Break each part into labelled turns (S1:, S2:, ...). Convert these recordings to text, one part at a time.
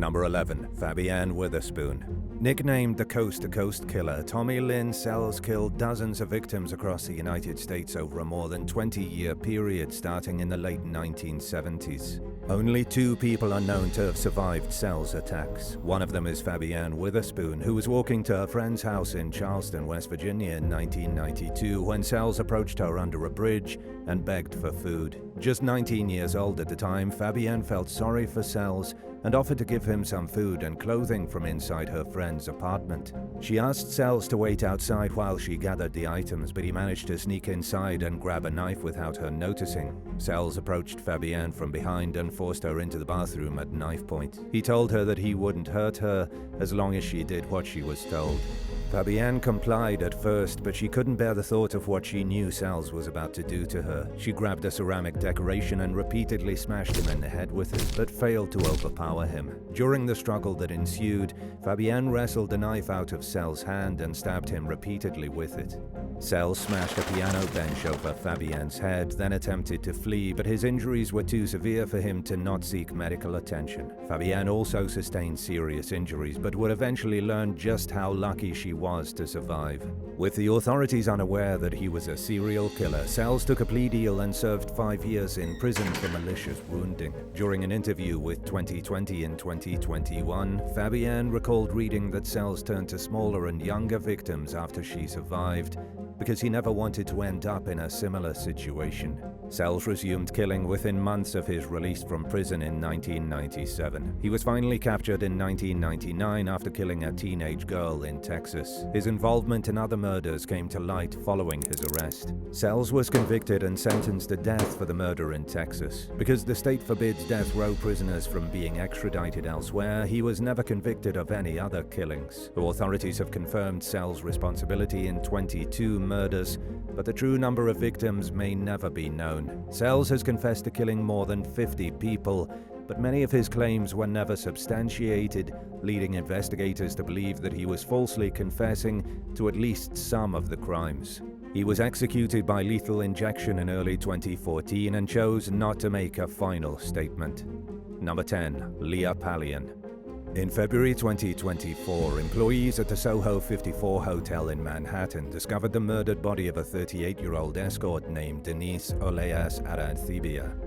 S1: Number 11. Fabian Witherspoon. Nicknamed the Coast-to-Coast Killer, Tommy Lynn Sells killed dozens of victims across the United States over a more than 20-year period starting in the late 1970s. Only 2 people are known to have survived Sells' attacks. One of them is Fabian Witherspoon, who was walking to her friend's house in Charleston, West Virginia in 1992 when Sells approached her under a bridge and begged for food. Just 19 years old at the time, Fabian felt sorry for Sells and offered to give him some food and clothing from inside her friend's apartment. She asked Sells to wait outside while she gathered the items, but he managed to sneak inside and grab a knife without her noticing. Sells approached Fabian from behind and forced her into the bathroom at knife point. He told her that he wouldn't hurt her as long as she did what she was told. Fabian complied at first, but she couldn't bear the thought of what she knew Sells was about to do to her. She grabbed a ceramic decoration and repeatedly smashed him in the head with it, but failed to overpower him. During the struggle that ensued, Fabian wrestled the knife out of Sells' hand and stabbed him repeatedly with it. Sells smashed a piano bench over Fabian's head, then attempted to flee, but his injuries were too severe for him to not seek medical attention. Fabian also sustained serious injuries, but would eventually learn just how lucky she was to survive. With the authorities unaware that he was a serial killer, Sells took a plea deal and served 5 years in prison for malicious wounding. During an interview with 2020 and 2021, Fabian recalled reading that Sells turned to smaller and younger victims after she survived, because he never wanted to end up in a similar situation. Sells resumed killing within months of his release from prison in 1997. He was finally captured in 1999 after killing a teenage girl in Texas. His involvement in other murders came to light following his arrest. Sells was convicted and sentenced to death for the murder in Texas. Because the state forbids death row prisoners from being extradited elsewhere, he was never convicted of any other killings. Authorities have confirmed Sells' responsibility in 22 murders, but the true number of victims may never be known. Sells has confessed to killing more than 50 people, but many of his claims were never substantiated, leading investigators to believe that he was falsely confessing to at least some of the crimes. He was executed by lethal injection in early 2014 and chose not to make a final statement. Number 10. Leah Pallian. In February 2024, employees at the Soho 54 Hotel in Manhattan discovered the murdered body of a 38-year-old escort named Denise Urdiales.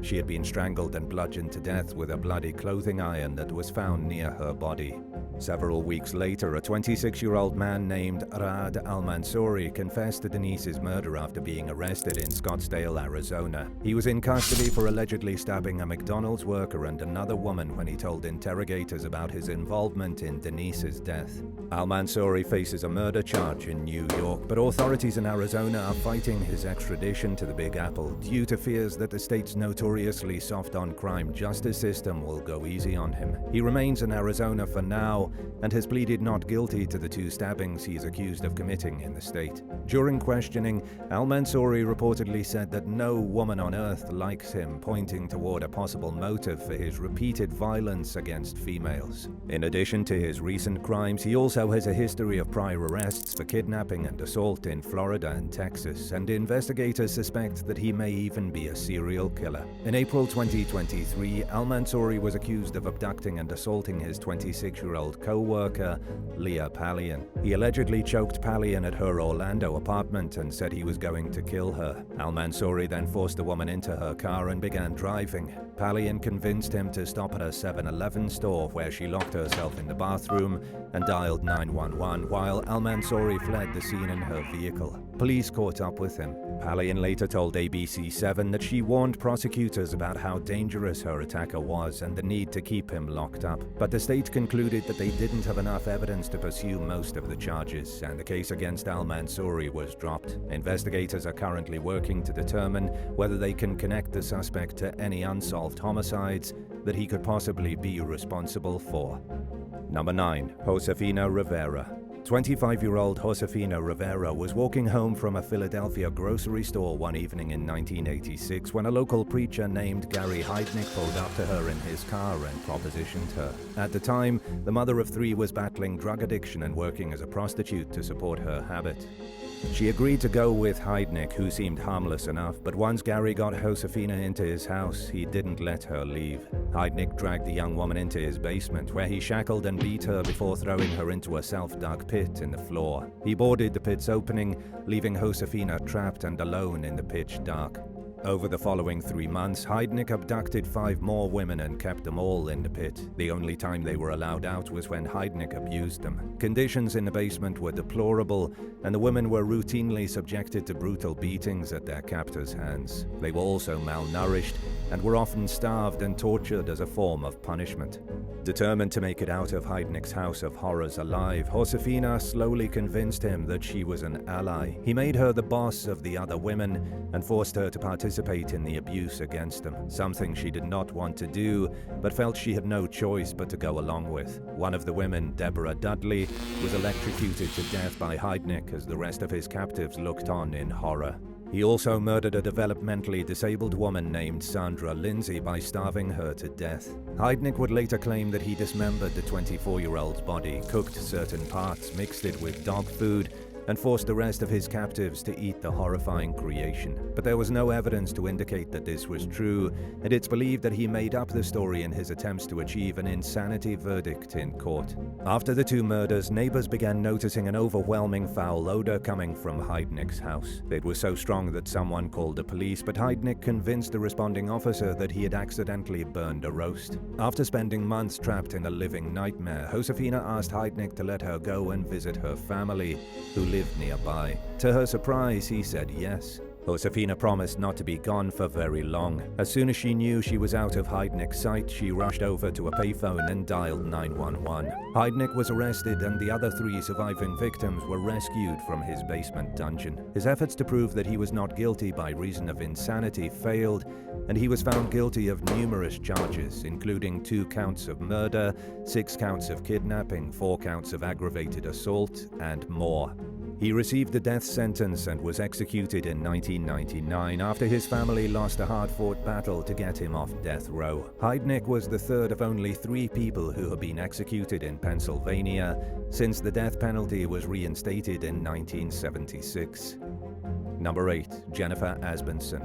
S1: She had been strangled and bludgeoned to death with a bloody clothing iron that was found near her body. Several weeks later, a 26-year-old man named Al-Mansuri confessed to Denise's murder after being arrested in Scottsdale, Arizona. He was in custody for allegedly stabbing a McDonald's worker and another woman when he told interrogators about his involvement in Denise's death. Al-Mansuri faces a murder charge in New York, but authorities in Arizona are fighting his extradition to the Big Apple due to fears that the state's notoriously soft-on-crime justice system will go easy on him. He remains in Arizona for now and has pleaded not guilty to the 2 stabbings he is accused of committing in the state. During questioning, Al-Mansuri reportedly said that no woman on earth likes him, pointing toward a possible motive for his repeated violence against females. In addition to his recent crimes, he also has a history of prior arrests for kidnapping and assault in Florida and Texas, and investigators suspect that he may even be a serial killer. In April 2023, Al-Mansuri was accused of abducting and assaulting his 26-year-old co-worker, Leah Pallian. He allegedly choked Pallian at her Orlando apartment and said he was going to kill her. Al-Mansuri then forced the woman into her car and began driving. Pallian convinced him to stop at a 7-Eleven store where she locked herself in the bathroom and dialed 911 while Al-Mansuri fled the scene in her vehicle. Police caught up with him. Pallian later told ABC7 that she warned prosecutors about how dangerous her attacker was and the need to keep him locked up. But the state concluded that they didn't have enough evidence to pursue most of the charges, and the case against Al-Mansuri was dropped. Investigators are currently working to determine whether they can connect the suspect to any unsolved homicides that he could possibly be responsible for. Number 9. Josefina Rivera. 25-year-old Josefina Rivera was walking home from a Philadelphia grocery store one evening in 1986 when a local preacher named Gary Heidnik pulled up to her in his car and propositioned her. At the time, the mother of 3 was battling drug addiction and working as a prostitute to support her habit. She agreed to go with Heidnik, who seemed harmless enough, but once Gary got Josefina into his house, he didn't let her leave. Heidnik dragged the young woman into his basement, where he shackled and beat her before throwing her into a self-dug pit in the floor. He boarded the pit's opening, leaving Josefina trapped and alone in the pitch dark. Over the following 3 months, Heidnik abducted 5 more women and kept them all in the pit. The only time they were allowed out was when Heidnik abused them. Conditions in the basement were deplorable, and the women were routinely subjected to brutal beatings at their captors' hands. They were also malnourished and were often starved and tortured as a form of punishment. Determined to make it out of Heidnik's house of horrors alive, Josefina slowly convinced him that she was an ally. He made her the boss of the other women and forced her to participate in the abuse against them, something she did not want to do, but felt she had no choice but to go along with. One of the women, Deborah Dudley, was electrocuted to death by Heidnik as the rest of his captives looked on in horror. He also murdered a developmentally disabled woman named Sandra Lindsay by starving her to death. Heidnik would later claim that he dismembered the 24-year-old's body, cooked certain parts, mixed it with dog food, and forced the rest of his captives to eat the horrifying creation. But there was no evidence to indicate that this was true, and it's believed that he made up the story in his attempts to achieve an insanity verdict in court. After the 2 murders, neighbors began noticing an overwhelming foul odor coming from Heidnik's house. It was so strong that someone called the police, but Heidnik convinced the responding officer that he had accidentally burned a roast. After spending months trapped in a living nightmare, Josefina asked Heidnik to let her go and visit her family, who lived nearby. To her surprise, he said yes. Josefina promised not to be gone for very long. As soon as she knew she was out of Heidnik's sight, she rushed over to a payphone and dialed 911. Heidnik was arrested, and the other 3 surviving victims were rescued from his basement dungeon. His efforts to prove that he was not guilty by reason of insanity failed, and he was found guilty of numerous charges, including 2 counts of murder, 6 counts of kidnapping, 4 counts of aggravated assault, and more. He received the death sentence and was executed in 1999 after his family lost a hard-fought battle to get him off death row. Heidnik was the 3rd of only 3 people who have been executed in Pennsylvania since the death penalty was reinstated in 1976. Number 8. Jennifer Asbjørnsen.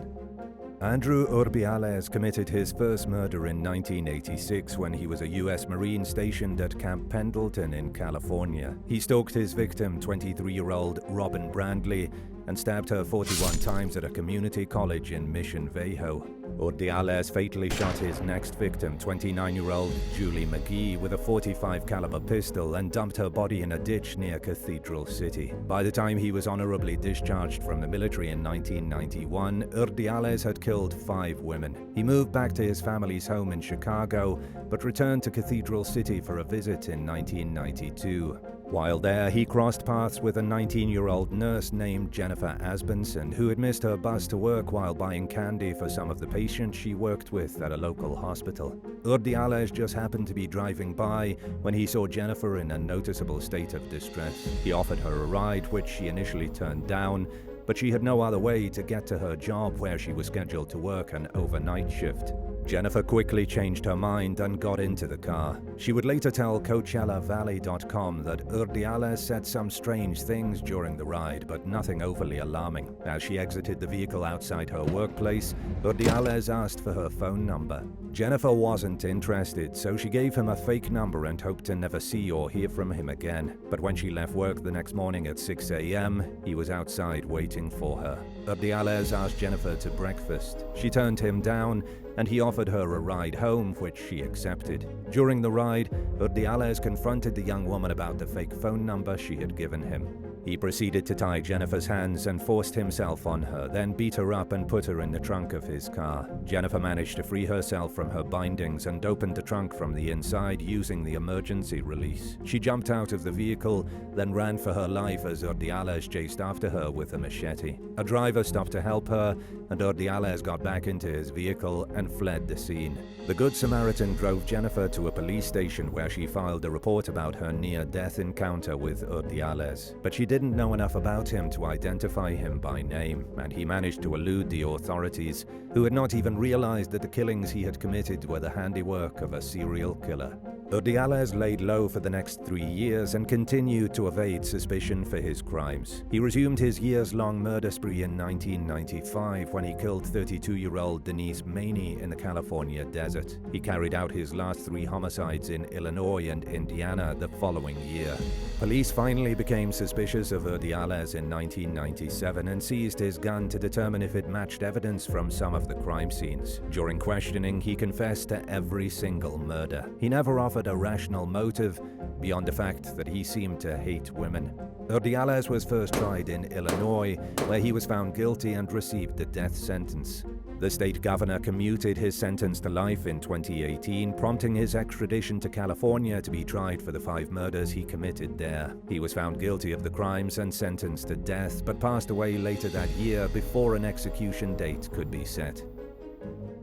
S1: Andrew Urdiales committed his first murder in 1986 when he was a U.S. Marine stationed at Camp Pendleton in California. He stalked his victim, 23-year-old Robin Brandley, and stabbed her 41 times at a community college in Mission Viejo. Urdiales fatally shot his next victim, 29-year-old Julie McGee, with a .45 caliber pistol and dumped her body in a ditch near Cathedral City. By the time he was honorably discharged from the military in 1991, Urdiales had killed 5 women. He moved back to his family's home in Chicago, but returned to Cathedral City for a visit in 1992. While there, he crossed paths with a 19-year-old nurse named Jennifer Asbjørnsen, who had missed her bus to work while buying candy for some of the patients she worked with at a local hospital. Urdiales just happened to be driving by when he saw Jennifer in a noticeable state of distress. He offered her a ride, which she initially turned down, but she had no other way to get to her job where she was scheduled to work an overnight shift. Jennifer quickly changed her mind and got into the car. She would later tell CoachellaValley.com that Urdiales said some strange things during the ride, but nothing overly alarming. As she exited the vehicle outside her workplace, Urdiales asked for her phone number. Jennifer wasn't interested, so she gave him a fake number and hoped to never see or hear from him again. But when she left work the next morning at 6 a.m., he was outside waiting for her. Urdiales asked Jennifer to breakfast. She turned him down, and he offered her a ride home, which she accepted. During the ride, Urdiales confronted the young woman about the fake phone number she had given him. He proceeded to tie Jennifer's hands and forced himself on her, then beat her up and put her in the trunk of his car. Jennifer managed to free herself from her bindings and opened the trunk from the inside using the emergency release. She jumped out of the vehicle, then ran for her life as Urdiales chased after her with a machete. A driver stopped to help her, and Urdiales got back into his vehicle and fled the scene. The Good Samaritan drove Jennifer to a police station where she filed a report about her near-death encounter with Urdiales, but she didn't know enough about him to identify him by name, and he managed to elude the authorities, who had not even realized that the killings he had committed were the handiwork of a serial killer. Urdiales laid low for the next 3 years and continued to evade suspicion for his crimes. He resumed his years-long murder spree in 1995 when he killed 32-year-old Denise in the California desert. He carried out his last 3 homicides in Illinois and Indiana the following year. Police finally became suspicious of Urdiales in 1997 and seized his gun to determine if it matched evidence from some of the crime scenes. During questioning, he confessed to every single murder. He never offered a rational motive beyond the fact that he seemed to hate women. Urdiales was first tried in Illinois, where he was found guilty and received the death sentence. The state governor commuted his sentence to life in 2018, prompting his extradition to California to be tried for the 5 murders he committed there. He was found guilty of the crimes and sentenced to death, but passed away later that year before an execution date could be set.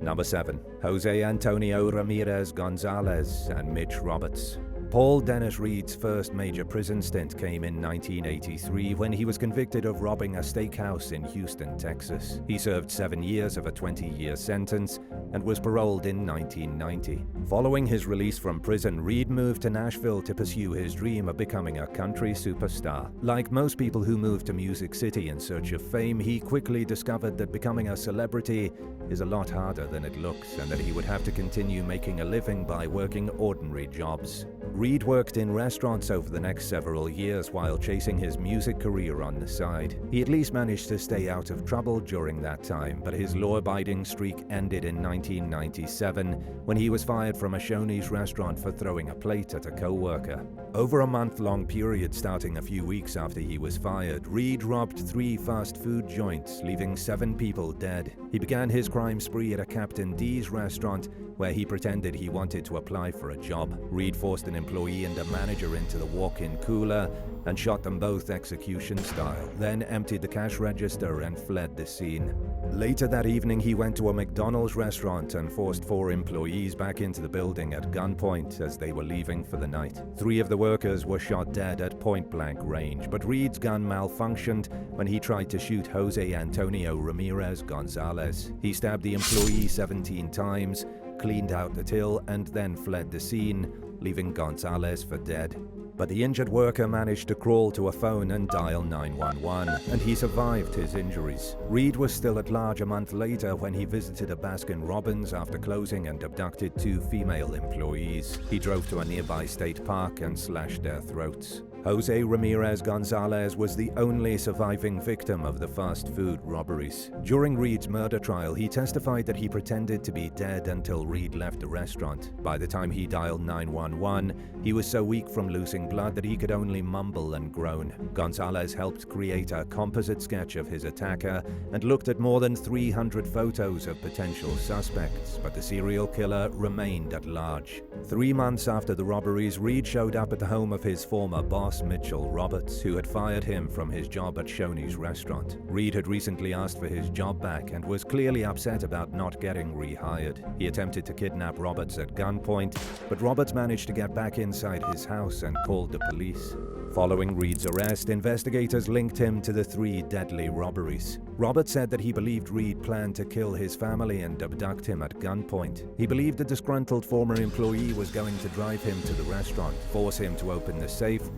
S1: Number 7. Jose Antonio Ramirez Gonzalez and Mitch Roberts. Paul Dennis Reed's first major prison stint came in 1983 when he was convicted of robbing a steakhouse in Houston, Texas. He served 7 years of a 20-year sentence and was paroled in 1990. Following his release from prison, Reed moved to Nashville to pursue his dream of becoming a country superstar. Like most people who move to Music City in search of fame, he quickly discovered that becoming a celebrity is a lot harder than it looks, and that he would have to continue making a living by working ordinary jobs. Reed worked in restaurants over the next several years while chasing his music career on the side. He at least managed to stay out of trouble during that time, but his law-abiding streak ended in 1997 when he was fired from a Shoney's restaurant for throwing a plate at a co-worker. Over a month-long period starting a few weeks after he was fired, Reed robbed 3 fast food joints, leaving 7 people dead. He began his crime spree at a Captain D's restaurant where he pretended he wanted to apply for a job. Reed forced an employee and a manager into the walk-in cooler and shot them both execution style, then emptied the cash register and fled the scene. Later that evening, he went to a McDonald's restaurant and forced 4 employees back into the building at gunpoint as they were leaving for the night. 3 of the workers were shot dead at point-blank range, but Reed's gun malfunctioned when he tried to shoot Jose Antonio Ramirez Gonzalez. He stabbed the employee 17 times, cleaned out the till, and then fled the scene, leaving Gonzalez for dead. But the injured worker managed to crawl to a phone and dial 911, and he survived his injuries. Reed was still at large a month later when he visited a Baskin-Robbins after closing and abducted 2 female employees. He drove to a nearby state park and slashed their throats. Jose Ramirez Gonzalez was the only surviving victim of the fast food robberies. During Reed's murder trial, he testified that he pretended to be dead until Reed left the restaurant. By the time he dialed 911, he was so weak from losing blood that he could only mumble and groan. Gonzalez helped create a composite sketch of his attacker and looked at more than 300 photos of potential suspects, but the serial killer remained at large. 3 months after the robberies, Reed showed up at the home of his former boss, Mitchell Roberts, who had fired him from his job at Shoney's restaurant. Reed had recently asked for his job back and was clearly upset about not getting rehired. He attempted to kidnap Roberts at gunpoint, but Roberts managed to get back inside his house and called the police. Following Reed's arrest, investigators linked him to the 3 deadly robberies. Roberts said that he believed Reed planned to kill his family and abduct him at gunpoint. He believed a disgruntled former employee was going to drive him to the restaurant, force him to open the safe,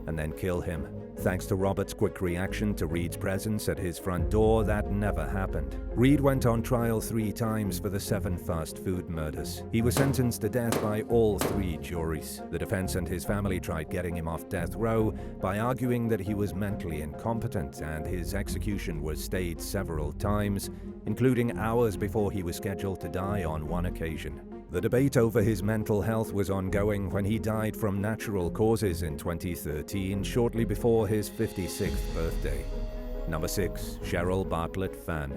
S1: and then kill him. Thanks to Roberts' quick reaction to Reed's presence at his front door, that never happened. Reed went on trial 3 times for the 7 fast food murders. He was sentenced to death by all 3 juries. The defense and his family tried getting him off death row by arguing that he was mentally incompetent, and his execution was stayed several times, including hours before he was scheduled to die on one occasion. The debate over his mental health was ongoing when he died from natural causes in 2013, shortly before his 56th birthday. Number 6. Cheryl Bartlett Phan.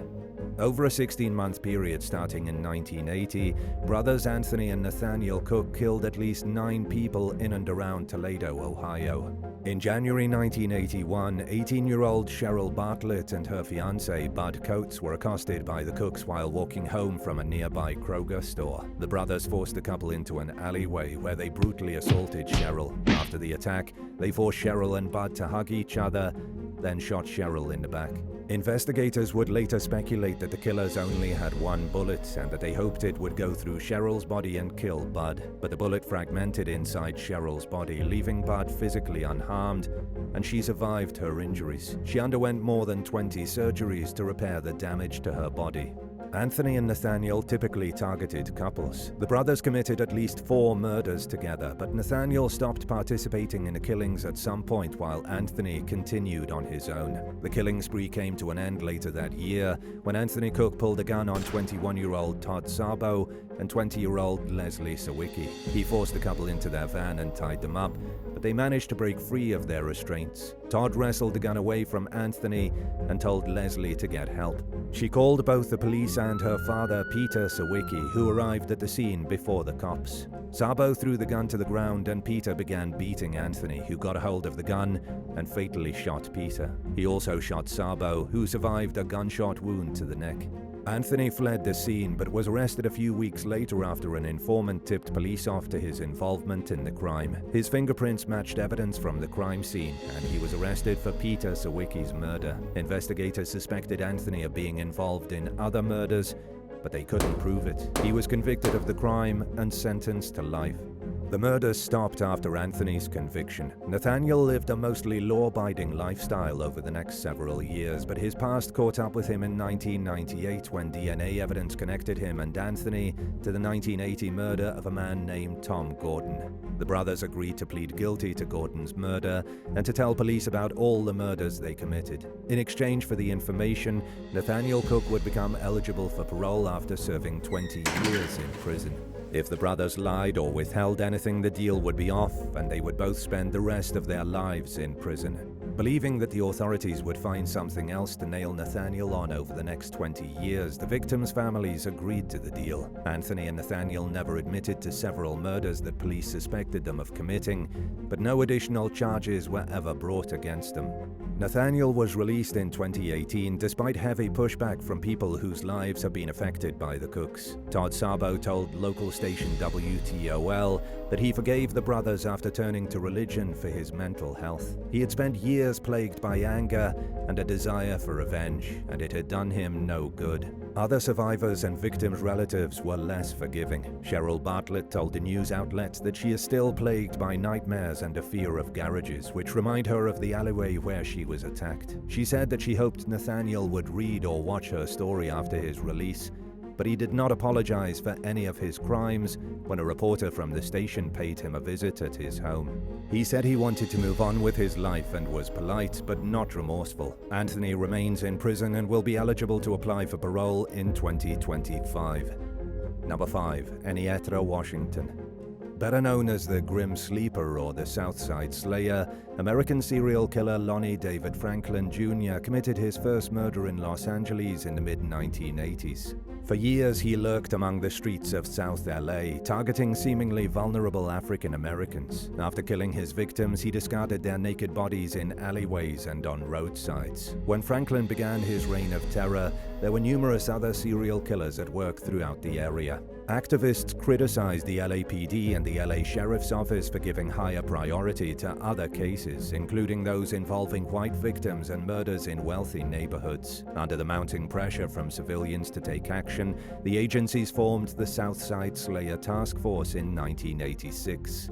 S1: Over a 16-month period starting in 1980, brothers Anthony and Nathaniel Cook killed at least 9 people in and around Toledo, Ohio. In January 1981, 18-year-old Cheryl Bartlett and her fiancé, Bud Coates, were accosted by the Cooks while walking home from a nearby Kroger store. The brothers forced the couple into an alleyway where they brutally assaulted Cheryl. After the attack, they forced Cheryl and Bud to hug each other, then shot Cheryl in the back. Investigators would later speculate that the killers only had one bullet and that they hoped it would go through Cheryl's body and kill Bud, but the bullet fragmented inside Cheryl's body, leaving Bud physically unharmed, and she survived her injuries. She underwent more than 20 surgeries to repair the damage to her body. Anthony and Nathaniel typically targeted couples. The brothers committed at least 4 murders together, but Nathaniel stopped participating in the killings at some point while Anthony continued on his own. The killing spree came to an end later that year when Anthony Cook pulled a gun on 21-year-old Todd Sabo and 20-year-old Leslie Sawicki. He forced the couple into their van and tied them up, but they managed to break free of their restraints. Todd wrestled the gun away from Anthony and told Leslie to get help. She called both the police and her father, Peter Sawicki, who arrived at the scene before the cops. Sabo threw the gun to the ground and Peter began beating Anthony, who got a hold of the gun and fatally shot Peter. He also shot Sabo, who survived a gunshot wound to the neck. Anthony fled the scene but was arrested a few weeks later after an informant tipped police off to his involvement in the crime. His fingerprints matched evidence from the crime scene, and he was arrested for Peter Sawicki's murder. Investigators suspected Anthony of being involved in other murders, but they couldn't prove it. He was convicted of the crime and sentenced to life. The murders stopped after Anthony's conviction. Nathaniel lived a mostly law-abiding lifestyle over the next several years, but his past caught up with him in 1998 when DNA evidence connected him and Anthony to the 1980 murder of a man named Tom Gordon. The brothers agreed to plead guilty to Gordon's murder and to tell police about all the murders they committed. In exchange for the information, Nathaniel Cook would become eligible for parole after serving 20 years in prison. If the brothers lied or withheld anything, the deal would be off, and they would both spend the rest of their lives in prison. Believing that the authorities would find something else to nail Nathaniel on over the next 20 years, the victims' families agreed to the deal. Anthony and Nathaniel never admitted to several murders that police suspected them of committing, but no additional charges were ever brought against them. Nathaniel was released in 2018 despite heavy pushback from people whose lives have been affected by the Cooks. Todd Sabo told local station WTOL that he forgave the brothers after turning to religion for his mental health. He had spent years plagued by anger and a desire for revenge, and it had done him no good. Other survivors and victims' relatives were less forgiving. Cheryl Bartlett told the news outlet that she is still plagued by nightmares and a fear of garages, which remind her of the alleyway where she was attacked. She said that she hoped Nathaniel would read or watch her story after his release, but he did not apologize for any of his crimes when a reporter from the station paid him a visit at his home. He said he wanted to move on with his life and was polite but not remorseful. Anthony remains in prison and will be eligible to apply for parole in 2025. Number 5. Enietra Washington. Better known as the Grim Sleeper or the Southside Slayer, American serial killer Lonnie David Franklin Jr. committed his first murder in Los Angeles in the mid-1980s. For years, he lurked among the streets of South LA, targeting seemingly vulnerable African Americans. After killing his victims, he discarded their naked bodies in alleyways and on roadsides. When Franklin began his reign of terror, there were numerous other serial killers at work throughout the area. Activists criticized the LAPD and the LA Sheriff's Office for giving higher priority to other cases, including those involving white victims and murders in wealthy neighborhoods. Under the mounting pressure from civilians to take action, the agencies formed the Southside Slayer Task Force in 1986.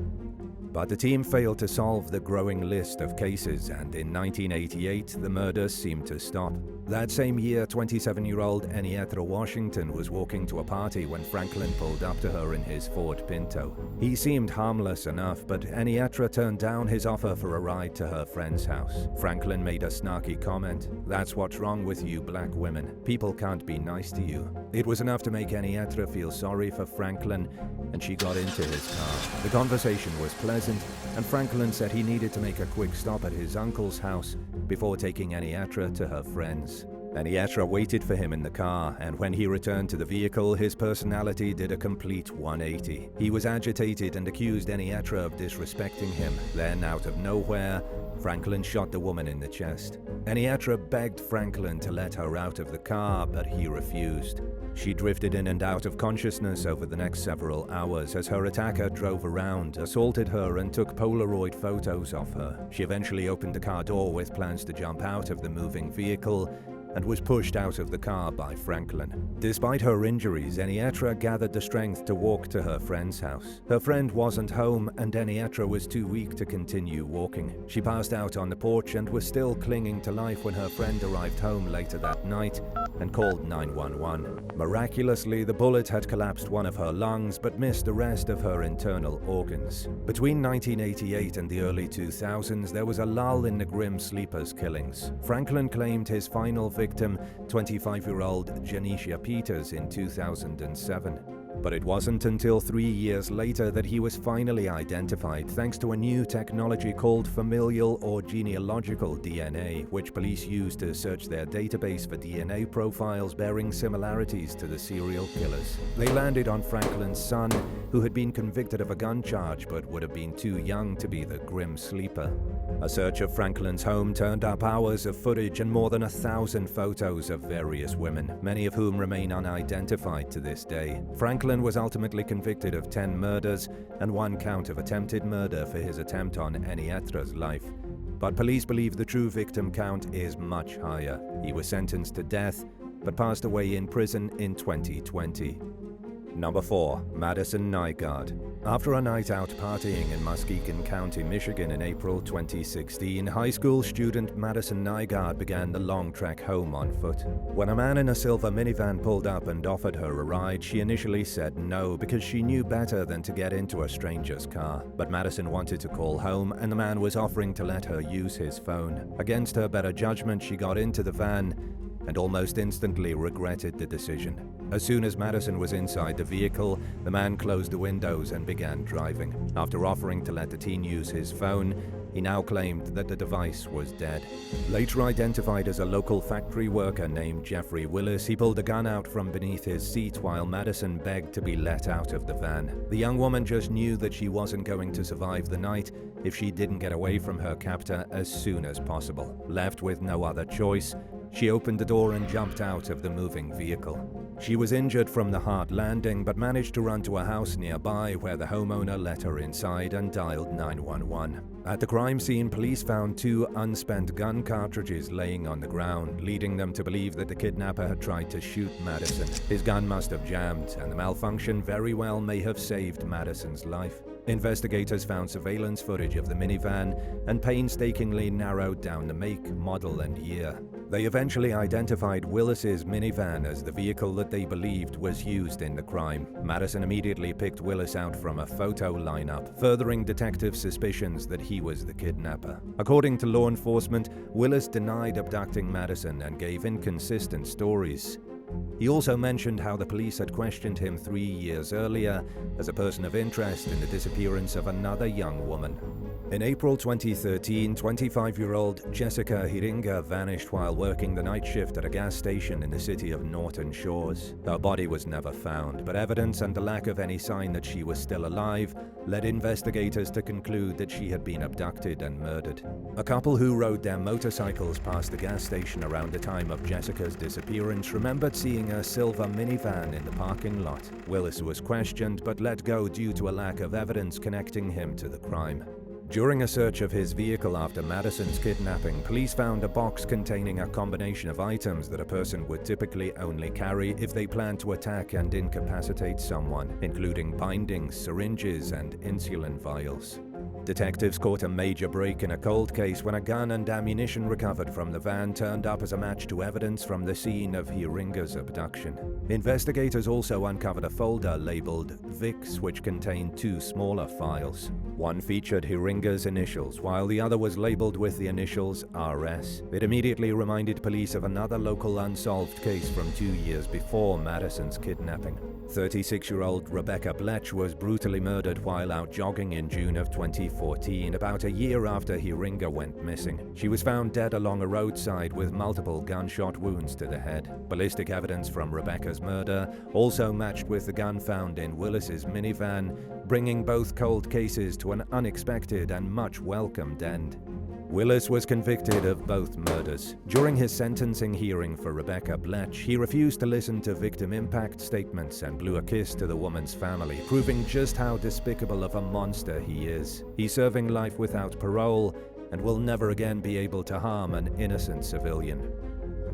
S1: But the team failed to solve the growing list of cases, and in 1988, the murders seemed to stop. That same year, 27-year-old Enietra Washington was walking to a party when Franklin pulled up to her in his Ford Pinto. He seemed harmless enough, but Enietra turned down his offer for a ride to her friend's house. Franklin made a snarky comment, "That's what's wrong with you black women. People can't be nice to you." It was enough to make Enietra feel sorry for Franklin, and she got into his car. The conversation was pleasant, and Franklin said he needed to make a quick stop at his uncle's house before taking Enietra to her friends. Enietra waited for him in the car, and when he returned to the vehicle, his personality did a complete 180. He was agitated and accused Enietra of disrespecting him. Then, out of nowhere, Franklin shot the woman in the chest. Enietra begged Franklin to let her out of the car, but he refused. She drifted in and out of consciousness over the next several hours as her attacker drove around, assaulted her, and took Polaroid photos of her. She eventually opened the car door with plans to jump out of the moving vehicle, and was pushed out of the car by Franklin. Despite her injuries, Enietra gathered the strength to walk to her friend's house. Her friend wasn't home, and Enietra was too weak to continue walking. She passed out on the porch and was still clinging to life when her friend arrived home later that night and called 911. Miraculously, the bullet had collapsed one of her lungs but missed the rest of her internal organs. Between 1988 and the early 2000s, there was a lull in the grim sleepers killings. Franklin claimed his final victim, 25-year-old Janisha Peters, in 2007. But it wasn't until 3 years later that he was finally identified thanks to a new technology called familial or genealogical DNA, which police used to search their database for DNA profiles bearing similarities to the serial killers. They landed on Franklin's son, who had been convicted of a gun charge but would have been too young to be the grim sleeper. A search of Franklin's home turned up hours of footage and more than 1,000 photos of various women, many of whom remain unidentified to this day. Franklin was ultimately convicted of 10 murders and 1 count of attempted murder for his attempt on Enietra's life. But police believe the true victim count is much higher. He was sentenced to death, but passed away in prison in 2020. Number 4. Madison Nygaard. After a night out partying in Muskegon County, Michigan in April 2016, high school student Madison Nygaard began the long trek home on foot. When a man in a silver minivan pulled up and offered her a ride, she initially said no because she knew better than to get into a stranger's car. But Madison wanted to call home, and the man was offering to let her use his phone. Against her better judgment, she got into the van and almost instantly regretted the decision. As soon as Madison was inside the vehicle, the man closed the windows and began driving. After offering to let the teen use his phone, he now claimed that the device was dead. Later identified as a local factory worker named Jeffrey Willis, he pulled a gun out from beneath his seat while Madison begged to be let out of the van. The young woman just knew that she wasn't going to survive the night if she didn't get away from her captor as soon as possible. Left with no other choice, she opened the door and jumped out of the moving vehicle. She was injured from the hard landing but managed to run to a house nearby where the homeowner let her inside and dialed 911. At the crime scene, police found 2 unspent gun cartridges laying on the ground, leading them to believe that the kidnapper had tried to shoot Madison. His gun must have jammed, and the malfunction very well may have saved Madison's life. Investigators found surveillance footage of the minivan and painstakingly narrowed down the make, model, and year. They eventually identified Willis's minivan as the vehicle that they believed was used in the crime. Madison immediately picked Willis out from a photo lineup, furthering detectives' suspicions that he was the kidnapper. According to law enforcement, Willis denied abducting Madison and gave inconsistent stories. He also mentioned how the police had questioned him 3 years earlier as a person of interest in the disappearance of another young woman. In April 2013, 25-year-old Jessica Hiringa vanished while working the night shift at a gas station in the city of Norton Shores. Her body was never found, but evidence and the lack of any sign that she was still alive led investigators to conclude that she had been abducted and murdered. A couple who rode their motorcycles past the gas station around the time of Jessica's disappearance remembered seeing a silver minivan in the parking lot. Willis was questioned but let go due to a lack of evidence connecting him to the crime. During a search of his vehicle after Madison's kidnapping, police found a box containing a combination of items that a person would typically only carry if they planned to attack and incapacitate someone, including bindings, syringes, and insulin vials. Detectives caught a major break in a cold case when a gun and ammunition recovered from the van turned up as a match to evidence from the scene of Hiringa's abduction. Investigators also uncovered a folder labeled VIX, which contained 2 smaller files. One featured Hiringa's initials, while the other was labeled with the initials RS. It immediately reminded police of another local unsolved case from 2 years before Madison's kidnapping. 36-year-old Rebecca Bletch was brutally murdered while out jogging in June of 2014, about a year after Hiringa went missing. She was found dead along a roadside with multiple gunshot wounds to the head. Ballistic evidence from Rebecca's murder also matched with the gun found in Willis's minivan, bringing both cold cases to an unexpected and much welcomed end. Willis was convicted of both murders. During his sentencing hearing for Rebecca Bletch, he refused to listen to victim impact statements and blew a kiss to the woman's family, proving just how despicable of a monster he is. He's serving life without parole and will never again be able to harm an innocent civilian.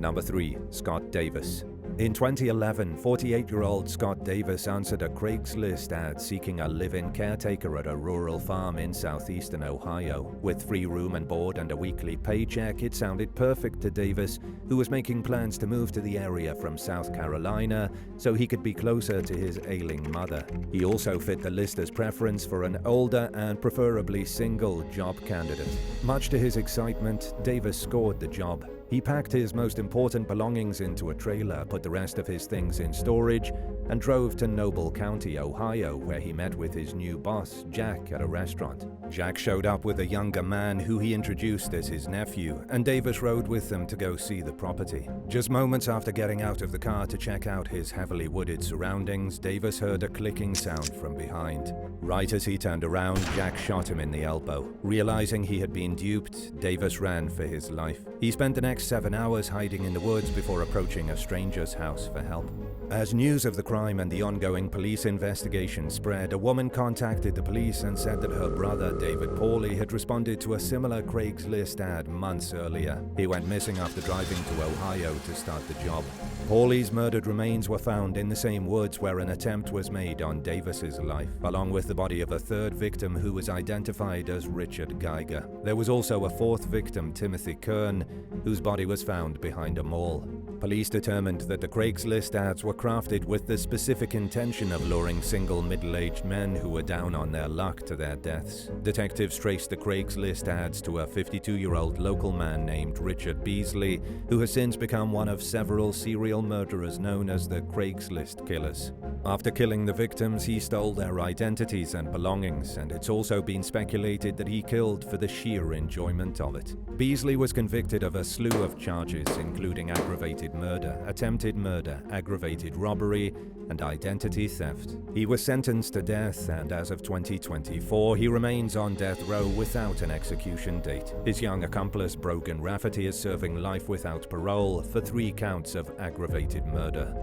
S1: Number 3. Scott Davis. In 2011, 48-year-old Scott Davis answered a Craigslist ad seeking a live-in caretaker at a rural farm in southeastern Ohio. With free room and board and a weekly paycheck, it sounded perfect to Davis, who was making plans to move to the area from South Carolina so he could be closer to his ailing mother. He also fit the lister's preference for an older and preferably single job candidate. Much to his excitement, Davis scored the job. He packed his most important belongings into a trailer, put the rest of his things in storage, and drove to Noble County, Ohio, where he met with his new boss, Jack, at a restaurant. Jack showed up with a younger man who he introduced as his nephew, and Davis rode with them to go see the property. Just moments after getting out of the car to check out his heavily wooded surroundings, Davis heard a clicking sound from behind. Right as he turned around, Jack shot him in the elbow. Realizing he had been duped, Davis ran for his life. He spent the next 7 hours hiding in the woods before approaching a stranger's house for help. As news of the crime and the ongoing police investigation spread, a woman contacted the police and said that her brother, David Pauly, had responded to a similar Craigslist ad months earlier. He went missing after driving to Ohio to start the job. Pauly's murdered remains were found in the same woods where an attempt was made on Davis's life, along with the body of a third victim who was identified as Richard Geiger. There was also a fourth victim, Timothy Kern, whose body was found behind a mall. Police determined that the Craigslist ads were crafted with the specific intention of luring single middle-aged men who were down on their luck to their deaths. Detectives traced the Craigslist ads to a 52-year-old local man named Richard Beasley, who has since become one of several serial murderers known as the Craigslist Killers. After killing the victims, he stole their identities and belongings, and it's also been speculated that he killed for the sheer enjoyment of it. Beasley was convicted of a slew of charges, including aggravated murder, attempted murder, aggravated robbery, and identity theft. He was sentenced to death, and as of 2024, he remains on death row without an execution date. His young accomplice, Brogan Rafferty, is serving life without parole for 3 counts of aggravated murder.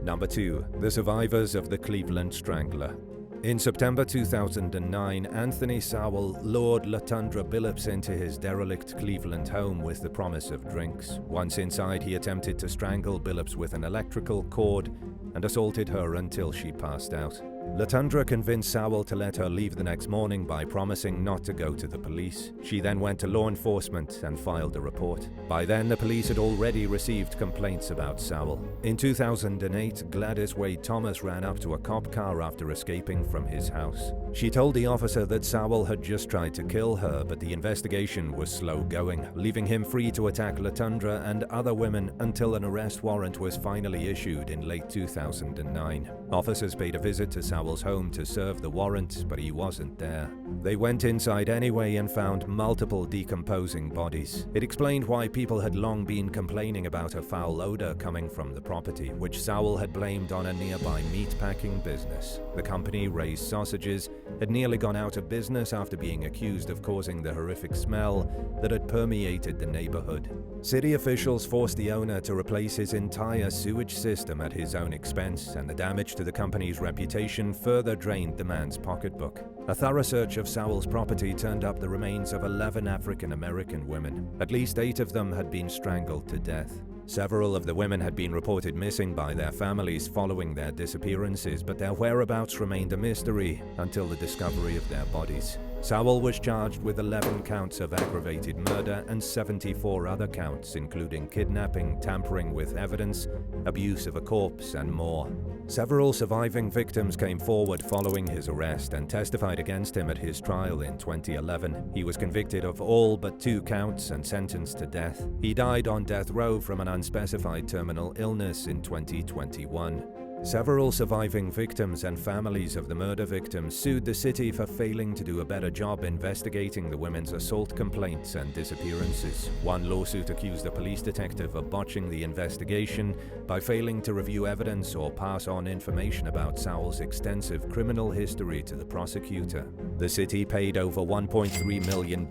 S1: Number 2. The survivors of the Cleveland Strangler. In September 2009, Anthony Sowell lured Latundra Billups into his derelict Cleveland home with the promise of drinks. Once inside, he attempted to strangle Billups with an electrical cord and assaulted her until she passed out. Latundra convinced Sowell to let her leave the next morning by promising not to go to the police. She then went to law enforcement and filed a report. By then, the police had already received complaints about Sowell. In 2008, Gladys Wade Thomas ran up to a cop car after escaping from his house. She told the officer that Sowell had just tried to kill her, but the investigation was slow going, leaving him free to attack Latundra and other women until an arrest warrant was finally issued in late 2009. Officers paid a visit to Sowell's home to serve the warrant, but he wasn't there. They went inside anyway and found multiple decomposing bodies. It explained why people had long been complaining about a foul odor coming from the property, which Sowell had blamed on a nearby meatpacking business. The company, Ray's Sausages, had nearly gone out of business after being accused of causing the horrific smell that had permeated the neighborhood. City officials forced the owner to replace his entire sewage system at his own expense, and the damage to the company's reputation further drained the man's pocketbook. A thorough search of Sowell's property turned up the remains of 11 African-American women. At least 8 of them had been strangled to death. Several of the women had been reported missing by their families following their disappearances, but their whereabouts remained a mystery until the discovery of their bodies. Sowell was charged with 11 counts of aggravated murder and 74 other counts, including kidnapping, tampering with evidence, abuse of a corpse, and more. Several surviving victims came forward following his arrest and testified against him at his trial in 2011. He was convicted of all but 2 counts and sentenced to death. He died on death row from an unspecified terminal illness in 2021. Several surviving victims and families of the murder victims sued the city for failing to do a better job investigating the women's assault complaints and disappearances. One lawsuit accused a police detective of botching the investigation by failing to review evidence or pass on information about Sowell's extensive criminal history to the prosecutor. The city paid over $1.3 million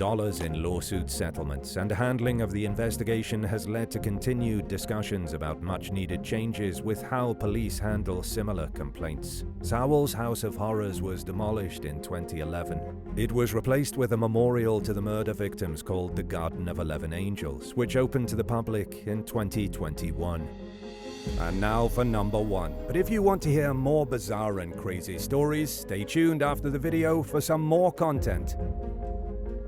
S1: in lawsuit settlements, and handling of the investigation has led to continued discussions about much-needed changes with how police handle handle similar complaints. Sowell's House of Horrors was demolished in 2011. It was replaced with a memorial to the murder victims called the Garden of 11 Angels, which opened to the public in 2021. And now for number 1. But if you want to hear more bizarre and crazy stories, stay tuned after the video for some more content.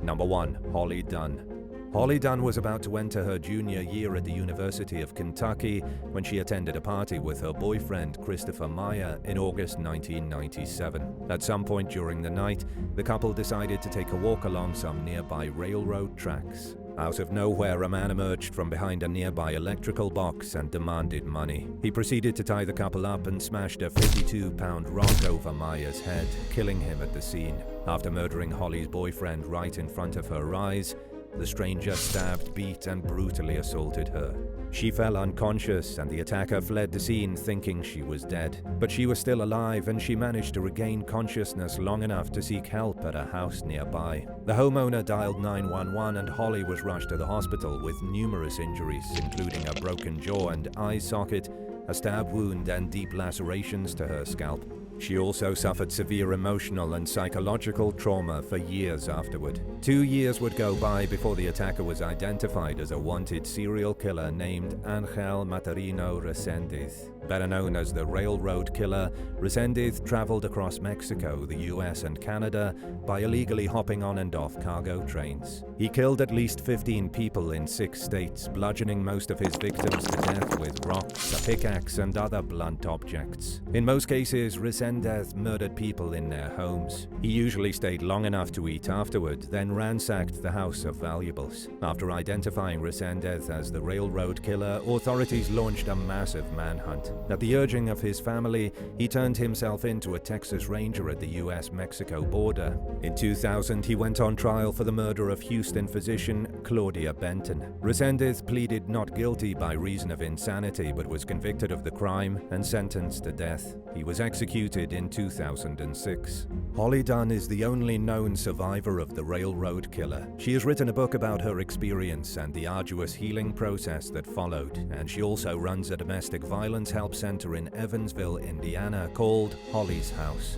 S1: Number 1. Holly Dunn. Holly Dunn was about to enter her junior year at the University of Kentucky when she attended a party with her boyfriend Christopher Meyer in August 1997. At some point during the night, the couple decided to take a walk along some nearby railroad tracks. Out of nowhere, a man emerged from behind a nearby electrical box and demanded money. He proceeded to tie the couple up and smashed a 52-pound rock over Meyer's head, killing him at the scene. After murdering Holly's boyfriend right in front of her eyes, the stranger stabbed, beat, and brutally assaulted her. She fell unconscious, and the attacker fled the scene thinking she was dead. But she was still alive, and she managed to regain consciousness long enough to seek help at a house nearby. The homeowner dialed 911, and Holly was rushed to the hospital with numerous injuries, including a broken jaw and eye socket, a stab wound, and deep lacerations to her scalp. She also suffered severe emotional and psychological trauma for years afterward. 2 years would go by before the attacker was identified as a wanted serial killer named Angel Matarino Resendez. Better known as the Railroad Killer, Resendez traveled across Mexico, the US, and Canada by illegally hopping on and off cargo trains. He killed at least 15 people in 6 states, bludgeoning most of his victims to death with rocks, a pickaxe, and other blunt objects. In most cases, Resendez murdered people in their homes. He usually stayed long enough to eat afterward, then ransacked the house of valuables. After identifying Resendez as the Railroad Killer, authorities launched a massive manhunt. At the urging of his family, he turned himself into a Texas Ranger at the US-Mexico border. In 2000, he went on trial for the murder of Houston physician Claudia Benton. Resendez pleaded not guilty by reason of insanity, but was convicted of the crime and sentenced to death. He was executed in 2006. Holly Dunn is the only known survivor of the Railroad Killer. She has written a book about her experience and the arduous healing process that followed, and she also runs a domestic violence help center in Evansville, Indiana, called Holly's House.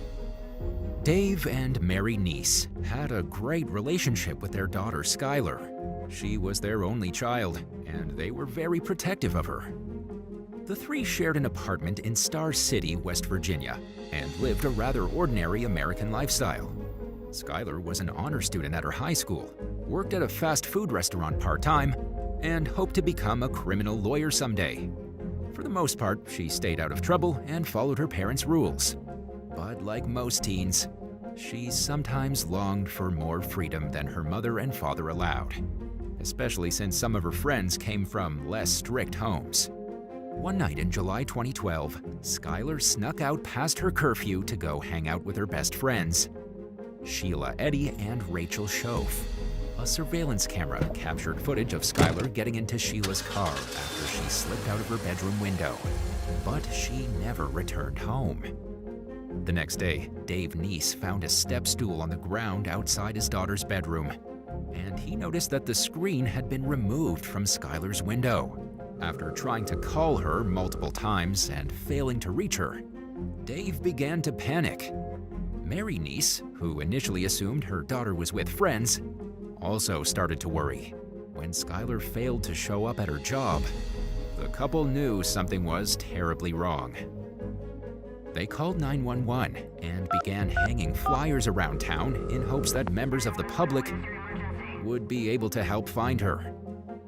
S2: Dave and Mary Neese had a great relationship with their daughter Skylar. She was their only child, and they were very protective of her. The three shared an apartment in Star City, West Virginia, and lived a rather ordinary American lifestyle. Skylar was an honor student at her high school, worked at a fast food restaurant part-time, and hoped to become a criminal lawyer someday. For the most part, she stayed out of trouble and followed her parents' rules. But like most teens, she sometimes longed for more freedom than her mother and father allowed, especially since some of her friends came from less strict homes. One night in July 2012, Skylar snuck out past her curfew to go hang out with her best friends, Sheila Eddy and Rachel Schoaf. A surveillance camera captured footage of Skylar getting into Sheila's car after she slipped out of her bedroom window, but she never returned home. The next day, Dave Neese found a step stool on the ground outside his daughter's bedroom, and he noticed that the screen had been removed from Skylar's window. After trying to call her multiple times and failing to reach her, Dave began to panic. Mary Neese, who initially assumed her daughter was with friends, also started to worry. When Skylar failed to show up at her job, the couple knew something was terribly wrong. They called 911 and began hanging flyers around town in hopes that members of the public would be able to help find her.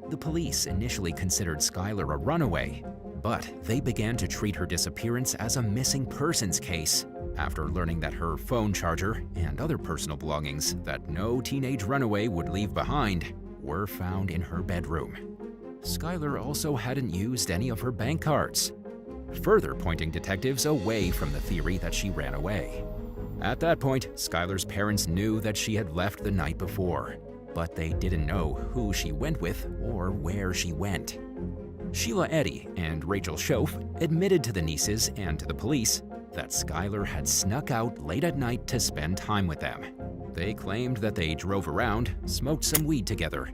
S2: The police initially considered Skylar a runaway, but they began to treat her disappearance as a missing persons case after learning that her phone charger and other personal belongings that no teenage runaway would leave behind were found in her bedroom. Skylar also hadn't used any of her bank cards, further pointing detectives away from the theory that she ran away. At that point, Skylar's parents knew that she had left the night before, but they didn't know who she went with or where she went. Sheila Eddy and Rachel Schoaf admitted to the Neeses and to the police that Skylar had snuck out late at night to spend time with them. They claimed that they drove around, smoked some weed together,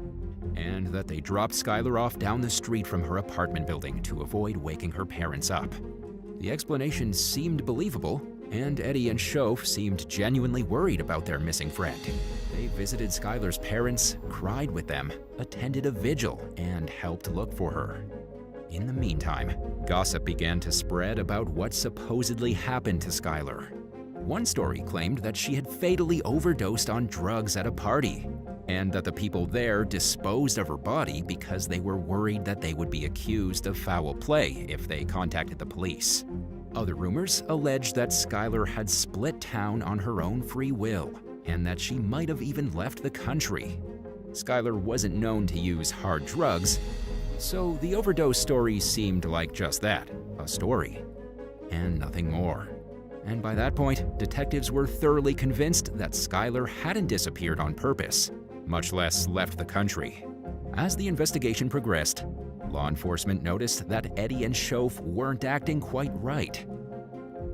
S2: and that they dropped Skylar off down the street from her apartment building to avoid waking her parents up. The explanation seemed believable, and Eddie and Schoaf seemed genuinely worried about their missing friend. They visited Skylar's parents, cried with them, attended a vigil, and helped look for her. In the meantime, gossip began to spread about what supposedly happened to Skylar. One story claimed that she had fatally overdosed on drugs at a party, and that the people there disposed of her body because they were worried that they would be accused of foul play if they contacted the police. Other rumors alleged that Skylar had split town on her own free will, and that she might have even left the country. Skylar wasn't known to use hard drugs, so the overdose story seemed like just that, a story, and nothing more. And by that point, detectives were thoroughly convinced that Skylar hadn't disappeared on purpose, much less left the country. As the investigation progressed, law enforcement noticed that Eddie and Schoaf weren't acting quite right.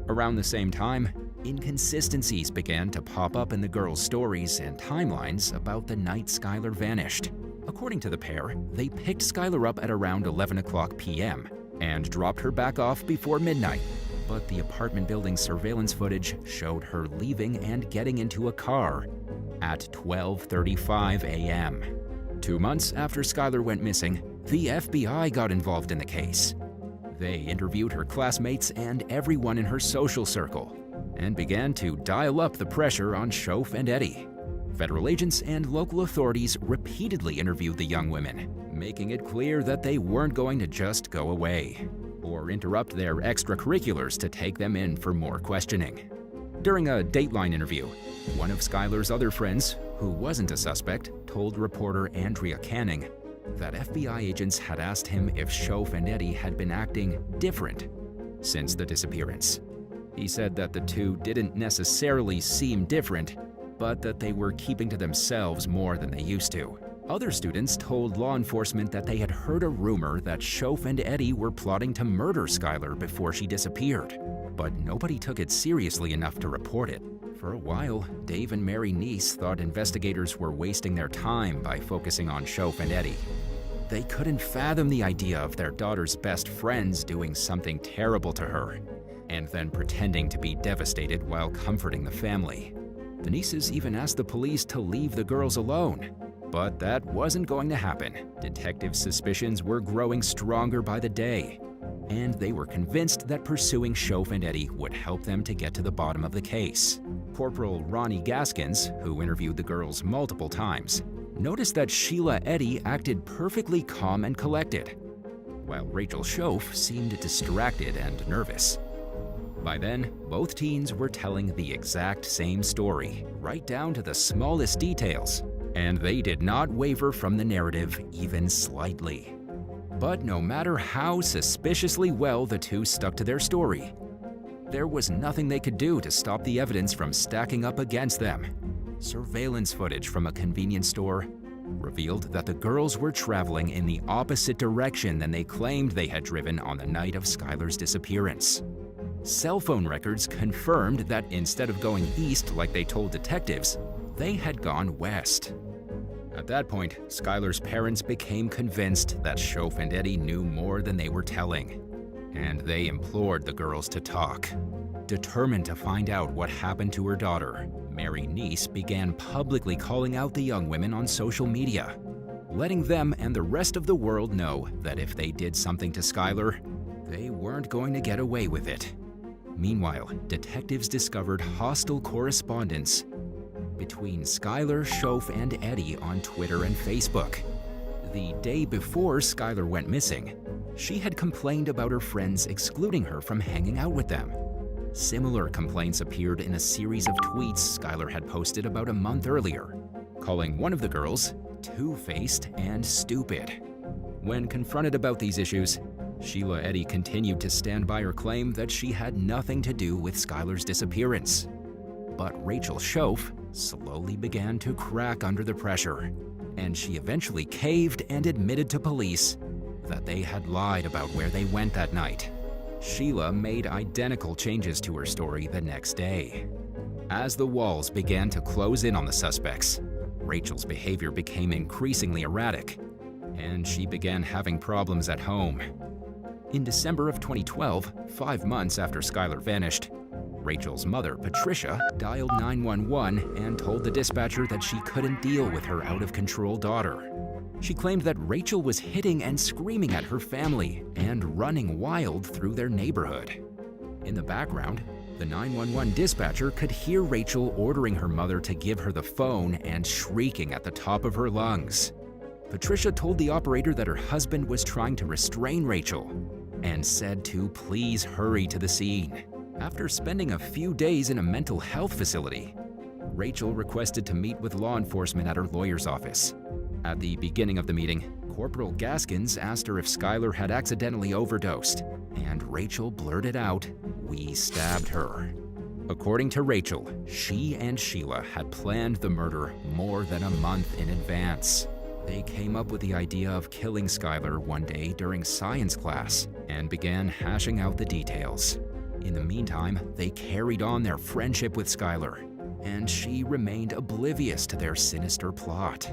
S2: Around the same time, inconsistencies began to pop up in the girls' stories and timelines about the night Skylar vanished. According to the pair, they picked Skylar up at around 11:00 p.m. and dropped her back off before midnight. But the apartment building's surveillance footage showed her leaving and getting into a car at 12:35 a.m. 2 months after Skylar went missing, the FBI got involved in the case. They interviewed her classmates and everyone in her social circle, and began to dial up the pressure on Schoaf and Eddie. Federal agents and local authorities repeatedly interviewed the young women, making it clear that they weren't going to just go away or interrupt their extracurriculars to take them in for more questioning. During a Dateline interview, one of Skylar's other friends, who wasn't a suspect, told reporter Andrea Canning that FBI agents had asked him if Schoaf and Eddie had been acting different since the disappearance. He said that the two didn't necessarily seem different, but that they were keeping to themselves more than they used to. Other students told law enforcement that they had heard a rumor that Schoaf and Eddie were plotting to murder Skylar before she disappeared, but nobody took it seriously enough to report it. For a while, Dave and Mary Neese thought investigators were wasting their time by focusing on Schoaf and Eddie. They couldn't fathom the idea of their daughter's best friends doing something terrible to her, and then pretending to be devastated while comforting the family. The Neeses even asked the police to leave the girls alone, but that wasn't going to happen. Detectives' suspicions were growing stronger by the day, and they were convinced that pursuing Schoaf and Eddie would help them to get to the bottom of the case. Corporal Ronnie Gaskins, who interviewed the girls multiple times, noticed that Sheila Eddy acted perfectly calm and collected, while Rachel Schoaf seemed distracted and nervous. By then, both teens were telling the exact same story, right down to the smallest details, and they did not waver from the narrative even slightly. But no matter how suspiciously well the two stuck to their story, there was nothing they could do to stop the evidence from stacking up against them. Surveillance footage from a convenience store revealed that the girls were traveling in the opposite direction than they claimed they had driven on the night of Skylar's disappearance. Cell phone records confirmed that instead of going east like they told detectives, they had gone west. At that point, Skylar's parents became convinced that Schoaf and Eddie knew more than they were telling, and they implored the girls to talk. Determined to find out what happened to her daughter, Mary Neese began publicly calling out the young women on social media, letting them and the rest of the world know that if they did something to Skylar, they weren't going to get away with it. Meanwhile, detectives discovered hostile correspondence between Skylar, Schoaf, and Eddie on Twitter and Facebook. The day before Skylar went missing, she had complained about her friends excluding her from hanging out with them. Similar complaints appeared in a series of tweets Skylar had posted about a month earlier, calling one of the girls two-faced and stupid. When confronted about these issues, Sheila Eddy continued to stand by her claim that she had nothing to do with Skylar's disappearance. But Rachel Schoaf slowly began to crack under the pressure, and she eventually caved and admitted to police that they had lied about where they went that night. Sheila made identical changes to her story the next day. As the walls began to close in on the suspects, Rachel's behavior became increasingly erratic, and she began having problems at home. In December of 2012, 5 months after Skylar vanished, Rachel's mother, Patricia, dialed 911 and told the dispatcher that she couldn't deal with her out-of-control daughter. She claimed that Rachel was hitting and screaming at her family and running wild through their neighborhood. In the background, the 911 dispatcher could hear Rachel ordering her mother to give her the phone and shrieking at the top of her lungs. Patricia told the operator that her husband was trying to restrain Rachel and said to please hurry to the scene. After spending a few days in a mental health facility, Rachel requested to meet with law enforcement at her lawyer's office. At the beginning of the meeting, Corporal Gaskins asked her if Skylar had accidentally overdosed, and Rachel blurted out, "We stabbed her." According to Rachel, she and Sheila had planned the murder more than a month in advance. They came up with the idea of killing Skylar one day during science class and began hashing out the details. In the meantime, they carried on their friendship with Skylar, and she remained oblivious to their sinister plot.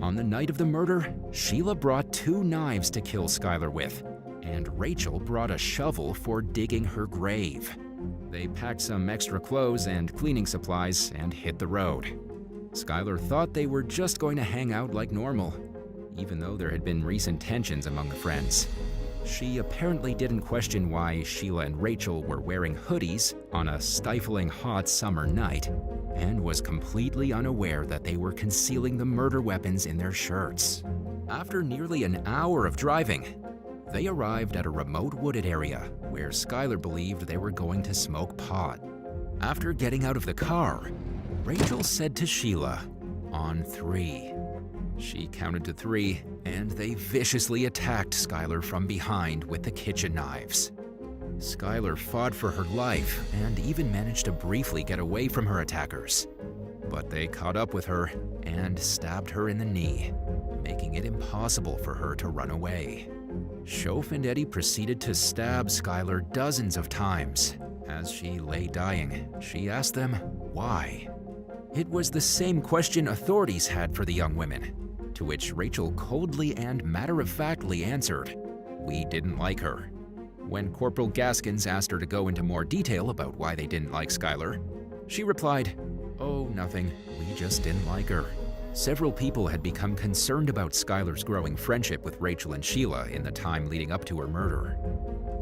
S2: On the night of the murder, Sheila brought 2 knives to kill Skylar with, and Rachel brought a shovel for digging her grave. They packed some extra clothes and cleaning supplies and hit the road. Skylar thought they were just going to hang out like normal, even though there had been recent tensions among the friends. She apparently didn't question why Sheila and Rachel were wearing hoodies on a stifling hot summer night, and was completely unaware that they were concealing the murder weapons in their shirts. After nearly an hour of driving, they arrived at a remote wooded area where Skylar believed they were going to smoke pot. After getting out of the car, Rachel said to Sheila, "On 3. She counted to 3, and they viciously attacked Skylar from behind with the kitchen knives. Skylar fought for her life and even managed to briefly get away from her attackers. But they caught up with her and stabbed her in the knee, making it impossible for her to run away. Shoaf and Eddie proceeded to stab Skylar dozens of times. As she lay dying, she asked them why. It was the same question authorities had for the young women, to which Rachel coldly and matter-of-factly answered, "We didn't like her." When Corporal Gaskins asked her to go into more detail about why they didn't like Skylar, she replied, "Oh, nothing, we just didn't like her." Several people had become concerned about Skylar's growing friendship with Rachel and Sheila in the time leading up to her murder.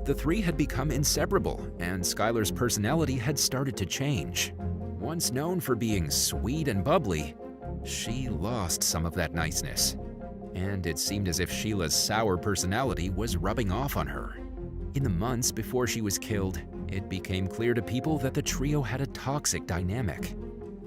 S2: The 3 had become inseparable, and Skylar's personality had started to change. Once known for being sweet and bubbly, she lost some of that niceness, and it seemed as if Sheila's sour personality was rubbing off on her. In the months before she was killed, it became clear to people that the trio had a toxic dynamic.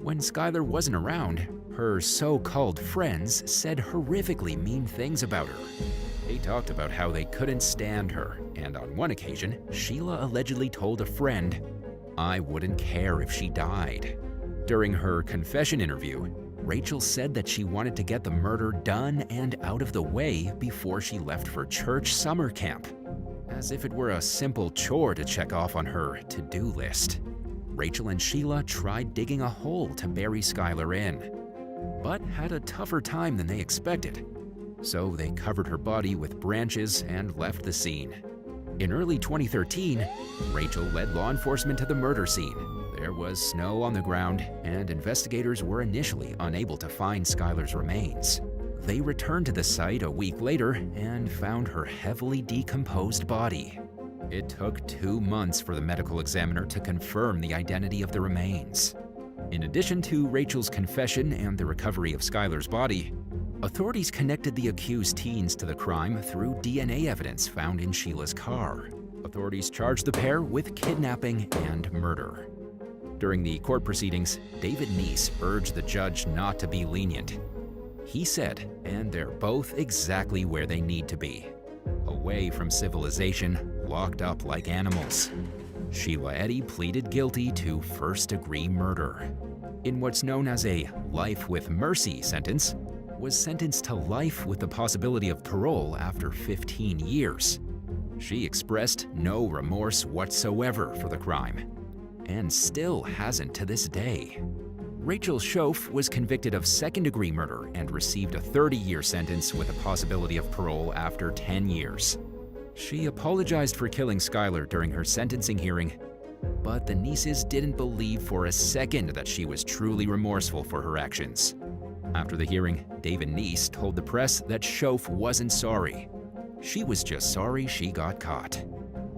S2: When Skylar wasn't around, her so-called friends said horrifically mean things about her. They talked about how they couldn't stand her, and on one occasion, Sheila allegedly told a friend, "I wouldn't care if she died." During her confession interview, Rachel said that she wanted to get the murder done and out of the way before she left for church summer camp, as if it were a simple chore to check off on her to-do list. Rachel and Sheila tried digging a hole to bury Skylar in, but had a tougher time than they expected, so they covered her body with branches and left the scene. In early 2013, Rachel led law enforcement to the murder scene. There was snow on the ground, and investigators were initially unable to find Skylar's remains. They returned to the site a week later and found her heavily decomposed body. It took 2 months for the medical examiner to confirm the identity of the remains. In addition to Rachel's confession and the recovery of Skylar's body, authorities connected the accused teens to the crime through DNA evidence found in Sheila's car. Authorities charged the pair with kidnapping and murder. During the court proceedings, David Neese urged the judge not to be lenient. He said, "And they're both exactly where they need to be. Away from civilization, locked up like animals." Sheila Eddy pleaded guilty to first-degree murder. In what's known as a life with mercy sentence, was sentenced to life with the possibility of parole after 15 years. She expressed no remorse whatsoever for the crime, and still hasn't to this day. Rachel Shoaf was convicted of second-degree murder and received a 30-year sentence with a possibility of parole after 10 years. She apologized for killing Skylar during her sentencing hearing, but the Neeses didn't believe for a second that she was truly remorseful for her actions. After the hearing, David Neese told the press that Shoaf wasn't sorry. She was just sorry she got caught.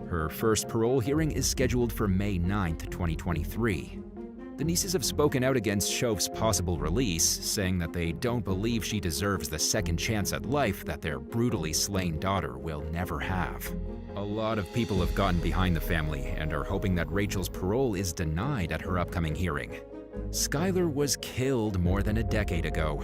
S2: Her first parole hearing is scheduled for May 9, 2023. The Neeses have spoken out against Shoaf's possible release, saying that they don't believe she deserves the second chance at life that their brutally slain daughter will never have. A lot of people have gotten behind the family and are hoping that Rachel's parole is denied at her upcoming hearing. Skylar was killed more than a decade ago,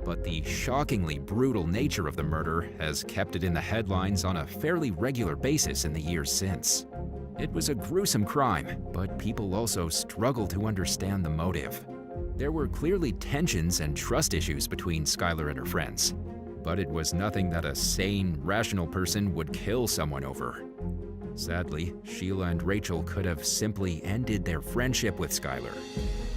S2: but the shockingly brutal nature of the murder has kept it in the headlines on a fairly regular basis in the years since. It was a gruesome crime, but people also struggle to understand the motive. There were clearly tensions and trust issues between Skylar and her friends, but it was nothing that a sane, rational person would kill someone over. Sadly, Sheila and Rachel could have simply ended their friendship with Skylar.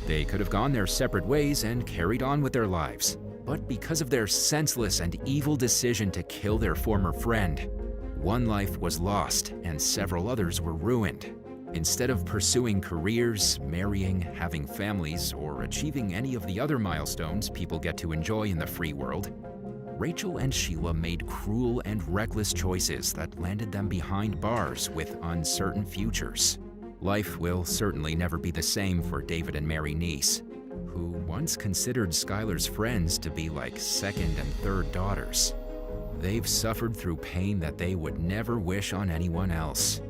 S2: They could have gone their separate ways and carried on with their lives. But because of their senseless and evil decision to kill their former friend, one life was lost and several others were ruined. Instead of pursuing careers, marrying, having families, or achieving any of the other milestones people get to enjoy in the free world, Rachel and Sheila made cruel and reckless choices that landed them behind bars with uncertain futures. Life will certainly never be the same for David and Mary Neese, who once considered Skylar's friends to be like second and third daughters. They've suffered through pain that they would never wish on anyone else.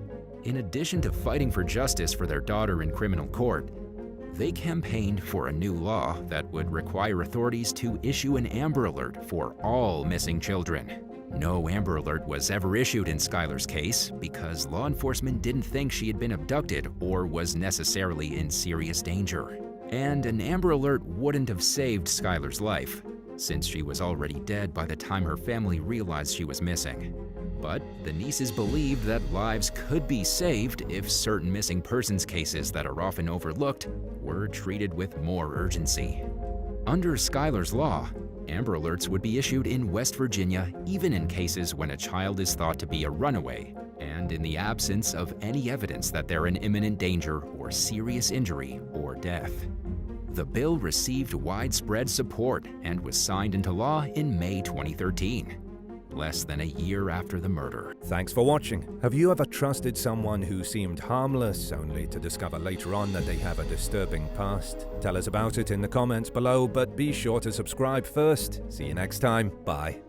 S2: In addition to fighting for justice for their daughter in criminal court, they campaigned for a new law that would require authorities to issue an Amber Alert for all missing children. No Amber Alert was ever issued in Skylar's case because law enforcement didn't think she had been abducted or was necessarily in serious danger. And an Amber Alert wouldn't have saved Skylar's life, since she was already dead by the time her family realized she was missing. But the Neeses believed that lives could be saved if certain missing persons cases that are often overlooked were treated with more urgency. Under Skylar's law, Amber Alerts would be issued in West Virginia even in cases when a child is thought to be a runaway, and in the absence of any evidence that they're in imminent danger or serious injury or death. The bill received widespread support and was signed into law in May 2013, less than a year after the murder.
S1: Thanks for watching. Have you ever trusted someone who seemed harmless, only to discover later on that they have a disturbing past? Tell us about it in the comments below, but be sure to subscribe first. See you next time. Bye.